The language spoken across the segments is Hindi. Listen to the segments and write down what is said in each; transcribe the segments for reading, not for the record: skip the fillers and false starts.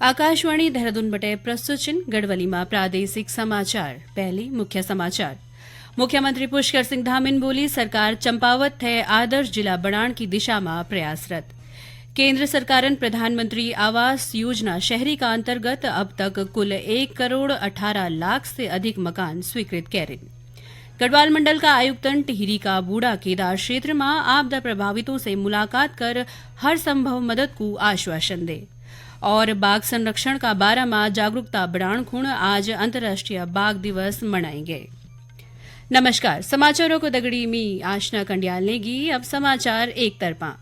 आकाशवाणी देहरादून बटे प्रस्तुत गढ़वाली में प्रादेशिक समाचार। पहली मुख्य समाचार। मुख्यमंत्री पुष्कर सिंह धामीन बोली सरकार चंपावत थे आदर्श जिला बनाण की दिशा में प्रयासरत। केंद्र सरकारन प्रधानमंत्री आवास योजना शहरी का अंतर्गत अब तक कुल 1 करोड़ 18 लाख से अधिक मकान स्वीकृत कैरिन। गढ़वाल मंडल का आयुक्तन टिहरी का बूढ़ा केदार क्षेत्र में आपदा प्रभावितों से मुलाकात कर हर संभव मदद को आश्वासन दे। और बाघ संरक्षण का 12 माह जागरूकता बढ़ाण खुण आज अंतर्राष्ट्रीय बाघ दिवस मनाएंगे। नमस्कार, समाचारों को दगड़ी मी आशना कंडियाल नेगी। अब समाचार एक तरफा।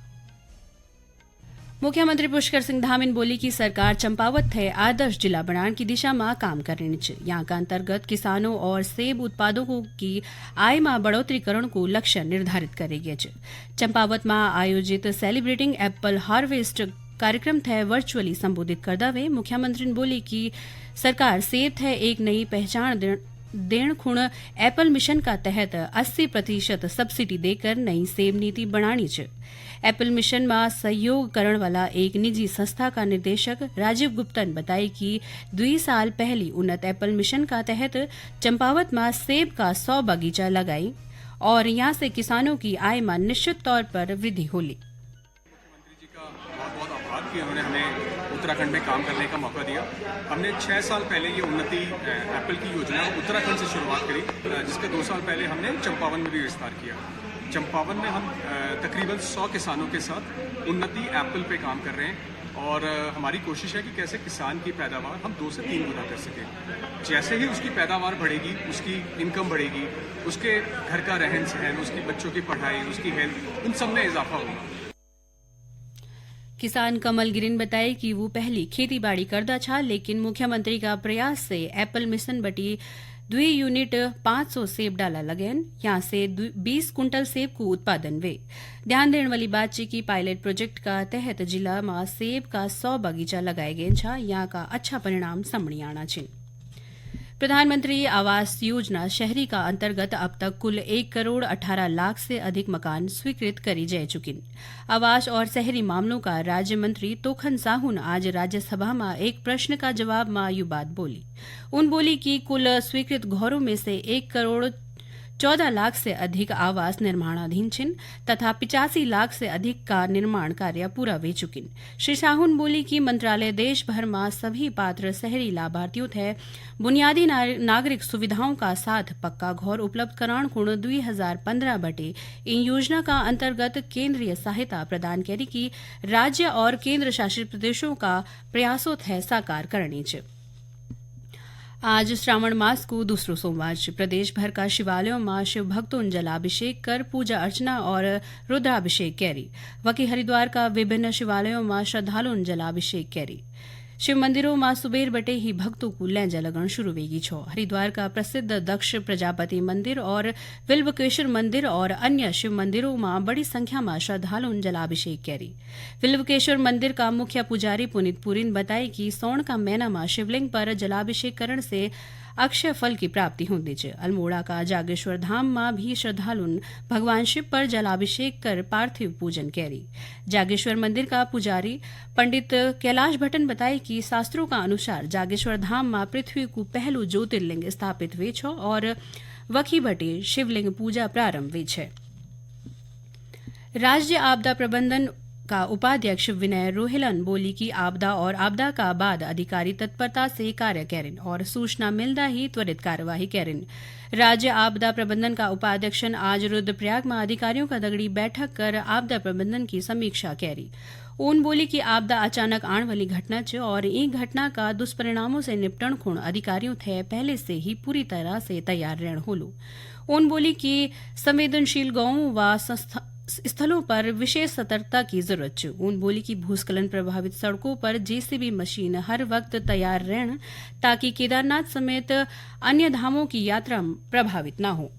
मुख्यमंत्री पुष्कर सिंह धामीन बोली कि सरकार चंपावत थे आदर्श जिला बनाण की दिशा में काम कर रही है। यहाँ का अंतर्गत किसानों और सेब उत्पादकों की आय में बढ़ोतरी करण को लक्ष्य निर्धारित करेगी। चंपावत में आयोजित सेलिब्रेटिंग एप्पल हार्वेस्ट कार्यक्रम थे वर्चुअली संबोधित करते हुए मुख्यमंत्री ने बोली कि सरकार सेब थे एक नई पहचान देण खुण एप्पल मिशन का तहत 80% सब्सिडी देकर नई सेब नीति बनानी है। एप्पल मिशन में सहयोग करण वाला एक निजी संस्था का निदेशक राजीव गुप्ता ने बताया कि 2 साल पहले उन्नत एप्पल मिशन का तहत चंपावत में सेब का 100 बगीचा लगाई और यहां से किसानों की आय में निश्चित तौर पर वृद्धि होली। कि उन्होंने हमें उत्तराखंड में काम करने का मौका दिया। हमने 6 साल पहले ये उन्नति एप्पल की योजना उत्तराखंड से शुरुआत करी, जिसके 2 साल पहले हमने चंपावन में भी विस्तार किया। चंपावन में हम तकरीबन 100 किसानों के साथ उन्नति एप्पल पे काम कर रहे हैं और हमारी कोशिश है कि कैसे किसान की पैदावार हम 2 से 3 गुना कर सकें। जैसे ही उसकी पैदावार बढ़ेगी, उसकी इनकम बढ़ेगी, उसके घर का रहन सहन, उसकी बच्चों की पढ़ाई, उसकी हेल्थ, उन सब में इजाफा होगा। किसान कमल गिरिन बताए कि वो पहली खेती बाड़ी करता था, लेकिन मुख्यमंत्री का प्रयास से एप्पल मिशन बटी 2 यूनिट 500 सेब डाला लगेन। यहाँ से 20 कुंटल सेब को उत्पादन वे। ध्यान देने वाली बात है कि पायलट प्रोजेक्ट का तहत जिला में सेब का 100 बगीचा लगाए गए छा। यहाँ का अच्छा परिणाम सामने आना है। प्रधानमंत्री आवास योजना शहरी का अंतर्गत अब तक कुल 1 करोड़ 18 लाख से अधिक मकान स्वीकृत करी जा चुकी। आवास और शहरी मामलों का राज्य मंत्री तोखन साहू आज राज्यसभा में एक प्रश्न का जवाब में यू बात बोली। उन बोली कि कुल स्वीकृत घरों में से 1 करोड़ 14 लाख से अधिक आवास निर्माणाधीन छिन तथा 85 लाख से अधिक का निर्माण कार्य पूरा हो चुकिन। श्री साहू बोली कि मंत्रालय देश भर में सभी पात्र शहरी लाभार्थियों थे बुनियादी नागरिक सुविधाओं का साथ पक्का घर उपलब्ध कराण खुण 2015 बटे इन योजना का अंतर्गत केंद्रीय सहायता प्रदान करी कि राज्य और केंद्र शासित प्रदेशों का प्रयासों थे साकार करनी है। आज श्रावण मास को दूसरो सोमवार प्रदेश भर का शिवालयों में शिव भक्तों जलाभिषेक कर पूजा अर्चना और रुद्राभिषेक कैरी। वकी हरिद्वार का विभिन्न शिवालयों में श्रद्धालुओं जलाभिषेक कैरी। शिव मंदिरों में सुबेर बटे ही भक्तों को लैंजा लगन शुरू वेगी छो। हरिद्वार का प्रसिद्ध दक्ष प्रजापति मंदिर और विल्वकेश्वर मंदिर और अन्य शिव मंदिरों में बड़ी संख्या में श्रद्धालुओं जलाभिषेक कैरी। विल्वकेश्वर मंदिर का मुख्य पुजारी पुनीत पुरी ने बताया कि सौण का महीना में शिवलिंग पर जलाभिषेक करण से अक्षय फल की प्राप्ति होती है। अल्मोड़ा का जागेश्वर धाम में भी श्रद्धालु भगवान शिव पर जलाभिषेक कर पार्थिव पूजन कैरी। जागेश्वर मंदिर का पुजारी पंडित कैलाश भट्टन बताए कि शास्त्रों का अनुसार जागेश्वर धाम में पृथ्वी को पहलू ज्योतिर्लिंग स्थापित वे छो और वखी बटे शिवलिंग पूजा प्रारंभ वे छे। राज्य आपदा प्रबंधन का उपाध्यक्ष विनय रोहिलन बोली कि आपदा और आपदा का बाद अधिकारी तत्परता से कार्य करें और सूचना मिलता ही त्वरित कार्यवाही करें। राज्य आपदा प्रबंधन का उपाध्यक्ष आज रुद्रप्रयाग में अधिकारियों का दगड़ी बैठक कर आपदा प्रबंधन की समीक्षा करी। उन बोली कि आपदा अचानक आने वाली घटना च और इन घटना का दुष्परिणामों से निपटण खुण अधिकारियों थे पहले से ही पूरी तरह से तैयार रहन होलो। उन बोली कि संवेदनशील गांवों व स्थलों पर विशेष सतर्कता की जरूरत है। उन बोली कि भूस्खलन प्रभावित सड़कों पर जेसीबी मशीन हर वक्त तैयार रहन ताकि केदारनाथ समेत अन्य धामों की यात्रा प्रभावित न हो।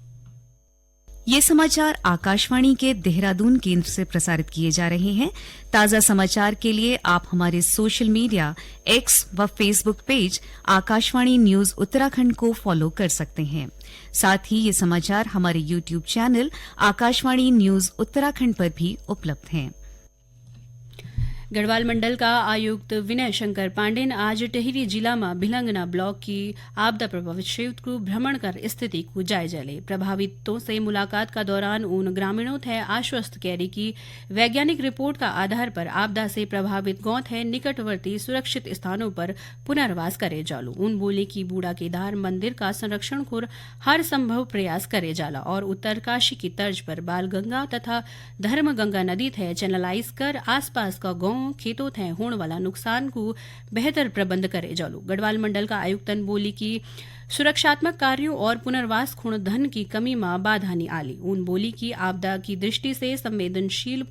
ये समाचार आकाशवाणी के देहरादून केंद्र से प्रसारित किए जा रहे हैं। ताजा समाचार के लिए आप हमारे सोशल मीडिया एक्स व Facebook page Akashvani news Uttarakhand को फॉलो कर सकते हैं। साथ ही ये समाचार हमारे YouTube channel Akashvani news Uttarakhand पर भी उपलब्ध हैं। गढ़वाल मंडल का आयुक्त विनय शंकर पांडे ने आज टिहरी जिला में भिलंगना ब्लॉक की आपदा प्रभावित क्षेत्र को भ्रमण कर स्थिति को जायजा ले। प्रभावितों से मुलाकात का दौरान उन ग्रामीणों थे आश्वस्त कैरी की वैज्ञानिक रिपोर्ट का आधार पर आपदा से प्रभावित गांव थे निकटवर्ती सुरक्षित स्थानों पर पुनर्वास करे जालो। उन बोले की बूढ़ा केदार मंदिर का संरक्षण को हर संभव प्रयास करे जाला और उत्तरकाशी की तर्ज पर बालगंगा तथा धर्मगंगा नदी थे चैनलाइज कर आसपास का गांव खेतों थे होने वाला नुकसान को बेहतर प्रबंध करे जालो। गढ़वाल मंडल का आयुक्तन बोली कि सुरक्षात्मक कार्यों और पुनर्वास खुण धन की कमी में बाधा नहीं आली। उन बोली की आपदा की दृष्टि से संवेदनशील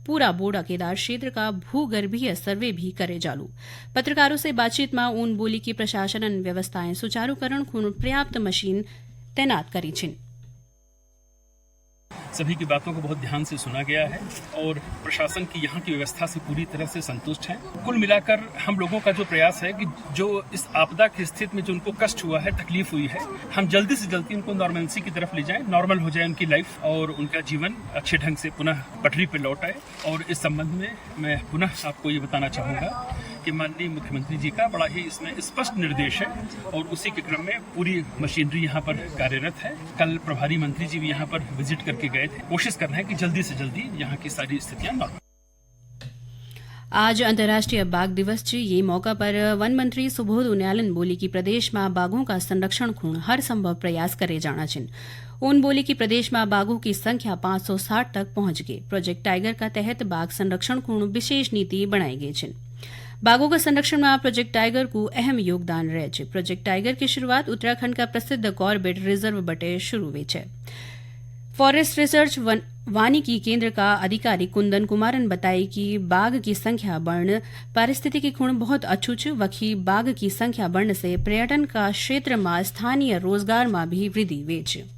पूरा बोडा केदार क्षेत्र का भूगर्भीय सर्वे भी करे जालू। पत्रकारों से बातचीत में उन बोली की प्रशासन व्यवस्थाएं सुचारूकरण खुण पर्याप्त मशीन तैनात करी छिन। सभी की बातों को बहुत ध्यान से सुना गया है और प्रशासन की यहाँ की व्यवस्था से पूरी तरह से संतुष्ट है। कुल मिलाकर हम लोगों का जो प्रयास है कि जो इस आपदा की स्थिति में जो उनको कष्ट हुआ है, तकलीफ हुई है, हम जल्दी से जल्दी उनको नॉर्मलसी की तरफ ले जाएं, नॉर्मल हो जाए उनकी लाइफ और उनका जीवन अच्छे ढंग से पुनः पटरी पर लौट आए। और इस संबंध में मैं पुनः आपको ये बताना चाहूँगा कि माननीय मुख्यमंत्री जी का बड़ा ही इसमें स्पष्ट निर्देश है और उसी के क्रम में पूरी मशीनरी यहाँ पर कार्यरत है। कल प्रभारी मंत्री जी भी यहाँ पर विजिट करके गए थे। कोशिश कर रहे हैं कि जल्दी से जल्दी यहाँ की सारी स्थितियां नॉर्मल। आज अंतर्राष्ट्रीय बाघ दिवस छ। ये मौका पर वन मंत्री सुबोध उनियालन बोली कि प्रदेश में बाघों का संरक्षण खूण हर संभव प्रयास करे जाना छिन। उन बोली कि प्रदेश में बाघों की संख्या 560 तक पहुंच गई। प्रोजेक्ट टाइगर का तहत बाघ संरक्षण खूण विशेष नीति बनाई गई छिन। बाघों का संरक्षण में प्रोजेक्ट टाइगर को अहम योगदान रहे छे। प्रोजेक्ट टाइगर की शुरुआत उत्तराखंड का प्रसिद्ध कॉर्बेट रिजर्व बटे शुरू हुई है। फॉरेस्ट रिसर्च वानिकी केंद्र का अधिकारी कुंदन कुमारन बताई कि बाघ की संख्या बढ़ने पारिस्थितिकी खुण बहुत अच्छू छ। वखी बाघ की संख्या बढ़ने से पर्यटन का क्षेत्र में स्थानीय रोजगार में भी वृद्धि हुई है।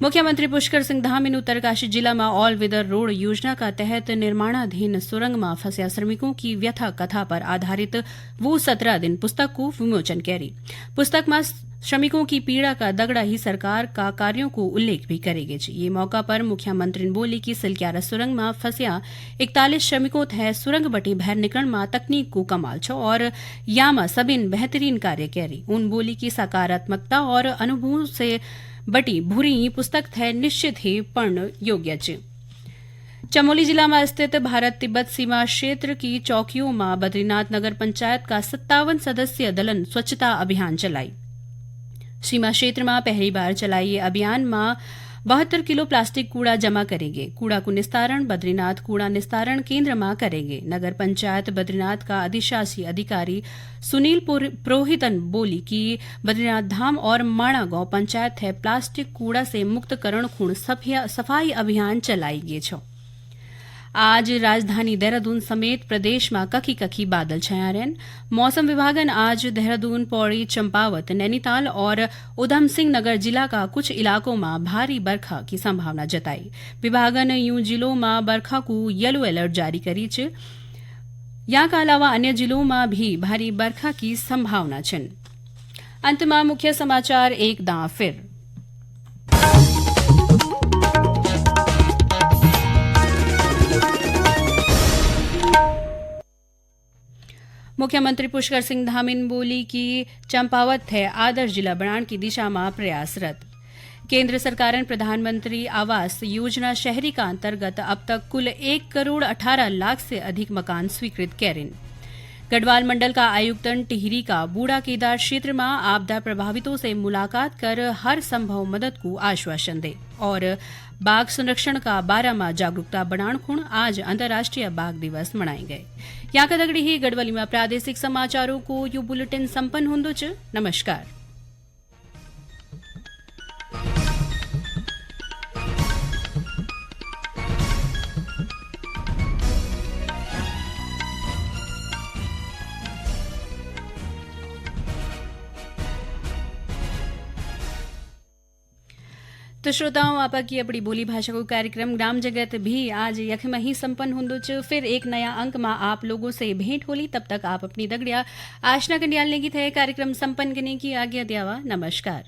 मुख्यमंत्री पुष्कर सिंह धामी उत्तरकाशी जिला में ऑल वेदर रोड योजना का तहत निर्माणाधीन सुरंग में फंसा श्रमिकों की व्यथा कथा पर आधारित वो 17 दिन पुस्तक को विमोचन करी। पुस्तक में श्रमिकों की पीड़ा का दगड़ा ही सरकार का कार्यों को उल्लेख भी करेगी। ये मौका पर मुख्यमंत्री बोली कि सिलक्यारा सुरंग में फंसिया 41 श्रमिकों थे सुरंग बटी बहर निकल में तकनीक को कमाल छो और यामा सबिन बेहतरीन कार्य करी। उन बोली की सकारात्मकता और अनुभव से बटी भूरी पुस्तक थे निश्चित ही पढ़ने योग्य छ। चमोली जिला में स्थित भारत तिब्बत सीमा क्षेत्र की चौकियों में बद्रीनाथ नगर पंचायत का 57 सदस्यीय दलन स्वच्छता अभियान चलाई। सीमा क्षेत्र में पहली बार चलाई ये अभियान में 72 किलो प्लास्टिक कूड़ा जमा करेंगे। कूड़ा को निस्तारण बद्रीनाथ कूड़ा निस्तारण केंद्र में करेंगे। नगर पंचायत बद्रीनाथ का अधिशासी अधिकारी सुनील पुरोहितन बोली कि बद्रीनाथ धाम और माणा गांव पंचायत है प्लास्टिक कूड़ा से मुक्त करण खूण सफाई अभियान चलाई गए छो। आज राजधानी देहरादून समेत प्रदेश में कखी कखी बादल छाया रहन। मौसम विभागन आज देहरादून, पौड़ी, चंपावत, नैनीताल और उधम सिंह नगर जिला का कुछ इलाकों में भारी बरखा की संभावना जताई। विभागन यूं जिलों में बरखा को येलो अलर्ट जारी करी छ। यहाँ का अलावा अन्य जिलों में भी भारी बरखा की संभावना छन। अंत में मुख्य समाचार एक दां फिर। मुख्यमंत्री पुष्कर सिंह धामीन बोली कि चंपावत है आदर्श जिला बनाने की दिशा में प्रयासरत। केंद्र सरकार ने प्रधानमंत्री आवास योजना शहरी का अंतर्गत अब तक कुल 1 करोड़ 18 लाख से अधिक मकान स्वीकृत करें। गढ़वाल मंडल का आयुक्तन टिहरी का बूढ़ा केदार क्षेत्र में आपदा प्रभावितों से मुलाकात कर हर संभव मदद को आश्वासन दे और बाघ संरक्षण का बारे में जागरूकता बढ़ाने खुण आज अंतर्राष्ट्रीय बाघ दिवस मनाए गए। यहाँ का दगड़ी ही गढ़वाली में प्रादेशिक समाचारों को यो बुलेटिन संपन्न होंदो छ। नमस्कार। तो श्रोताओं, आपकी अपनी बोली भाषा को कार्यक्रम ग्राम जगत भी आज यख में ही संपन्न होंदो छ। फिर एक नया अंक में आप लोगों से भेंट होली। तब तक आप अपनी दगड़िया आशना कंडियाल ने की थे कार्यक्रम संपन्न करने की आज्ञा दियावा। नमस्कार।